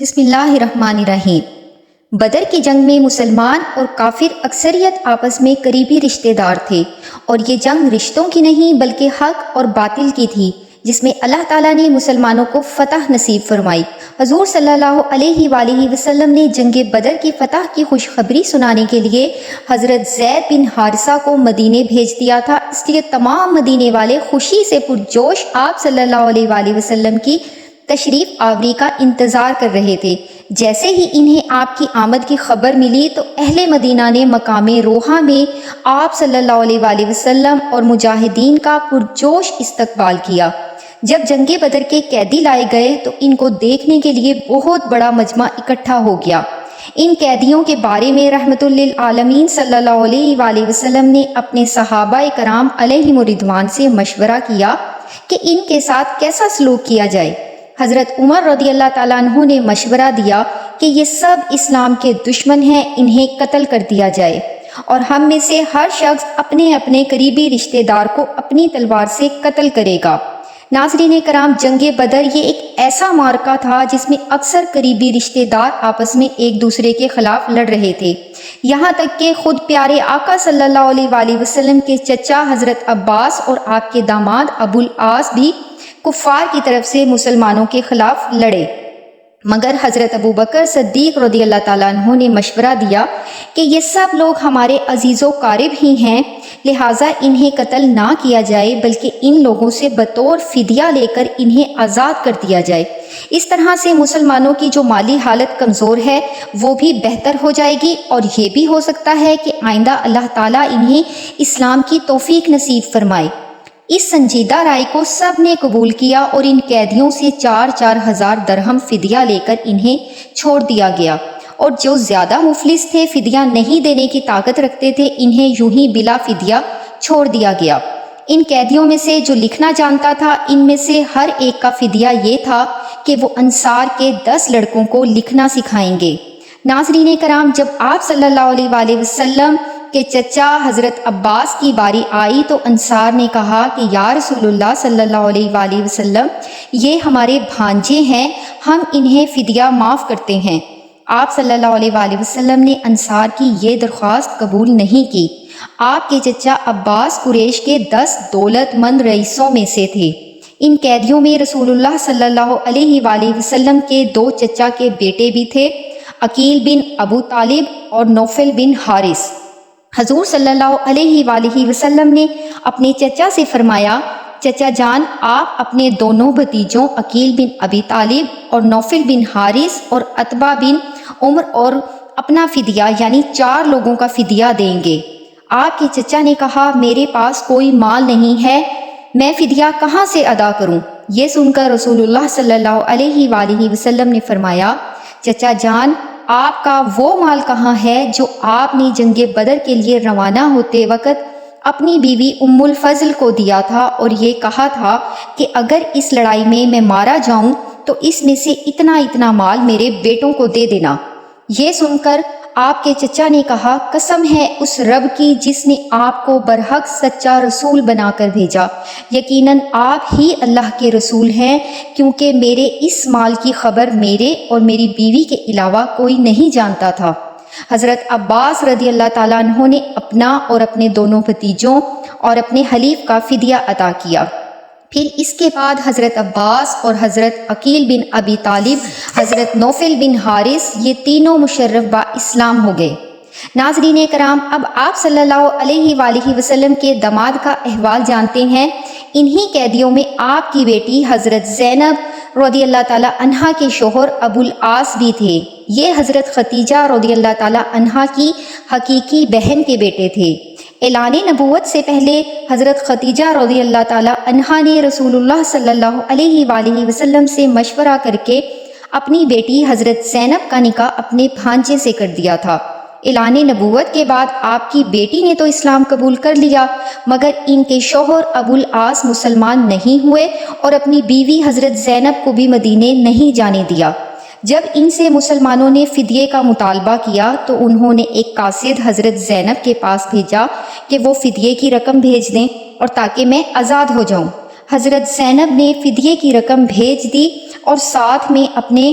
بسم اللہ الرحمن الرحیم۔ بدر کی جنگ میں مسلمان اور کافر اکثریت آپس میں قریبی رشتہ دار تھے، اور یہ جنگ رشتوں کی نہیں بلکہ حق اور باطل کی تھی، جس میں اللہ تعالیٰ نے مسلمانوں کو فتح نصیب فرمائی۔ حضور صلی اللہ علیہ وآلہ وسلم نے جنگ بدر کی فتح کی خوشخبری سنانے کے لیے حضرت زید بن حارثہ کو مدینے بھیج دیا تھا، اس لیے تمام مدینے والے خوشی سے پرجوش آپ صلی اللہ علیہ وآلہ وسلم کی تشریف آوری کا انتظار کر رہے تھے۔ جیسے ہی انہیں آپ کی آمد کی خبر ملی تو اہل مدینہ نے مقام روحہ میں آپ صلی اللہ علیہ وآلہ وسلم اور مجاہدین کا پرجوش استقبال کیا۔ جب جنگ بدر کے قیدی لائے گئے تو ان کو دیکھنے کے لیے بہت بڑا مجمع اکٹھا ہو گیا۔ ان قیدیوں کے بارے میں رحمت للعالمین صلی اللہ علیہ وآلہ وسلم نے اپنے صحابہ کرام علیہم رضوان سے مشورہ کیا کہ ان کے ساتھ کیسا سلوک کیا جائے۔ حضرت عمر رضی اللہ تعالیٰ عنہ نے مشورہ دیا کہ یہ سب اسلام کے دشمن ہیں، انہیں قتل کر دیا جائے، اور ہم میں سے ہر شخص اپنے اپنے قریبی رشتہ دار کو اپنی تلوار سے قتل کرے گا۔ ناظرین کرام، جنگ بدر یہ ایک ایسا معرکہ تھا جس میں اکثر قریبی رشتہ دار آپس میں ایک دوسرے کے خلاف لڑ رہے تھے، یہاں تک کہ خود پیارے آقا صلی اللہ علیہ وآلہ وسلم کے چچا حضرت عباس اور آپ کے داماد ابو العاص بھی کفار کی طرف سے مسلمانوں کے خلاف لڑے، مگر حضرت ابو بکر صدیق رضی اللہ تعالیٰ عنہ نے مشورہ دیا کہ یہ سب لوگ ہمارے عزیز و قارب ہی ہیں، لہٰذا انہیں قتل نہ کیا جائے بلکہ ان لوگوں سے بطور فدیہ لے کر انہیں آزاد کر دیا جائے۔ اس طرح سے مسلمانوں کی جو مالی حالت کمزور ہے وہ بھی بہتر ہو جائے گی، اور یہ بھی ہو سکتا ہے کہ آئندہ اللہ تعالیٰ انہیں اسلام کی توفیق نصیب فرمائے۔ اس سنجیدہ رائے کو سب نے قبول کیا اور ان قیدیوں سے 4,000 درہم فدیہ لے کر انہیں چھوڑ دیا گیا، اور جو زیادہ مفلس تھے، فدیہ نہیں دینے کی طاقت رکھتے تھے، انہیں یوں ہی بلا فدیہ چھوڑ دیا گیا۔ ان قیدیوں میں سے جو لکھنا جانتا تھا، ان میں سے ہر ایک کا فدیہ یہ تھا کہ وہ انصار کے 10 لڑکوں کو لکھنا سکھائیں گے۔ ناظرین کرام، جب آپ صلی اللہ علیہ وآلہ وسلم کہ چچا حضرت عباس کی باری آئی تو انصار نے کہا کہ یا رسول اللہ صلی اللہ علیہ وآلہ وسلم، یہ ہمارے بھانجے ہیں، ہم انہیں فدیہ معاف کرتے ہیں۔ آپ صلی اللہ علیہ وآلہ وسلم نے انصار کی یہ درخواست قبول نہیں کی۔ آپ کے چچا عباس قریش کے 10 دولت مند رئیسوں میں سے تھے۔ ان قیدیوں میں رسول اللہ صلی اللہ علیہ وآلہ وسلم کے 2 چچا کے بیٹے بھی تھے، عقیل بن ابو طالب اور نوفل بن حارث۔ حضور صلی اللہ علیہ وآلہ وسلم نے اپنے چچا سے فرمایا، چچا جان، آپ اپنے دونوں بھتیجوں عقیل بن ابی طالب اور نوفل بن حارث اور عتبہ بن عمر اور اپنا فدیہ یعنی 4 لوگوں کا فدیہ دیں گے۔ آپ کے چچا نے کہا، میرے پاس کوئی مال نہیں ہے، میں فدیہ کہاں سے ادا کروں؟ یہ سن کر رسول اللہ صلی اللہ علیہ وآلہ وسلم نے فرمایا، چچا جان، آپ کا وہ مال کہاں ہے جو آپ نے جنگ بدر کے لیے روانہ ہوتے وقت اپنی بیوی ام الفضل کو دیا تھا اور یہ کہا تھا کہ اگر اس لڑائی میں مارا جاؤں تو اس میں سے اتنا مال میرے بیٹوں کو دے دینا۔ یہ سن کر آپ کے چچا نے کہا، قسم ہے اس رب کی جس نے آپ کو برحق سچا رسول بنا کر بھیجا، یقیناً آپ ہی اللہ کے رسول ہیں، کیونکہ میرے اس مال کی خبر میرے اور میری بیوی کے علاوہ کوئی نہیں جانتا تھا۔ حضرت عباس رضی اللہ تعالیٰ عنہ نے اپنا اور اپنے دونوں بھتیجوں اور اپنے حلیف کا فدیہ عطا کیا۔ پھر اس کے بعد حضرت عباس اور حضرت عقیل بن ابی طالب، حضرت نوفل بن حارث، یہ تینوں مشرف با اسلام ہو گئے۔ ناظرین کرام، اب آپ صلی اللہ علیہ وآلہ وسلم کے داماد کا احوال جانتے ہیں۔ انہی قیدیوں میں آپ کی بیٹی حضرت زینب رضی اللہ تعالیٰ عنہا کے شوہر ابو العاص بھی تھے۔ یہ حضرت ختیجہ رضی اللہ تعالیٰ عنہا کی حقیقی بہن کے بیٹے تھے۔ اعلان نبوت سے پہلے حضرت ختیجہ رضی اللہ تعالیٰ عنہا نے رسول اللہ صلی اللہ علیہ وآلہ وسلم سے مشورہ کر کے اپنی بیٹی حضرت زینب کا نکاح اپنے بھانجے سے کر دیا تھا۔ اعلان نبوت کے بعد آپ کی بیٹی نے تو اسلام قبول کر لیا، مگر ان کے شوہر ابو العاص مسلمان نہیں ہوئے اور اپنی بیوی حضرت زینب کو بھی مدینے نہیں جانے دیا۔ جب ان سے مسلمانوں نے فدیے کا مطالبہ کیا تو انہوں نے ایک قاصد حضرت زینب کے پاس بھیجا کہ وہ فدیے کی رقم بھیج دیں اور تاکہ میں آزاد ہو جاؤں۔ حضرت زینب نے فدیے کی رقم بھیج دی اور ساتھ میں اپنے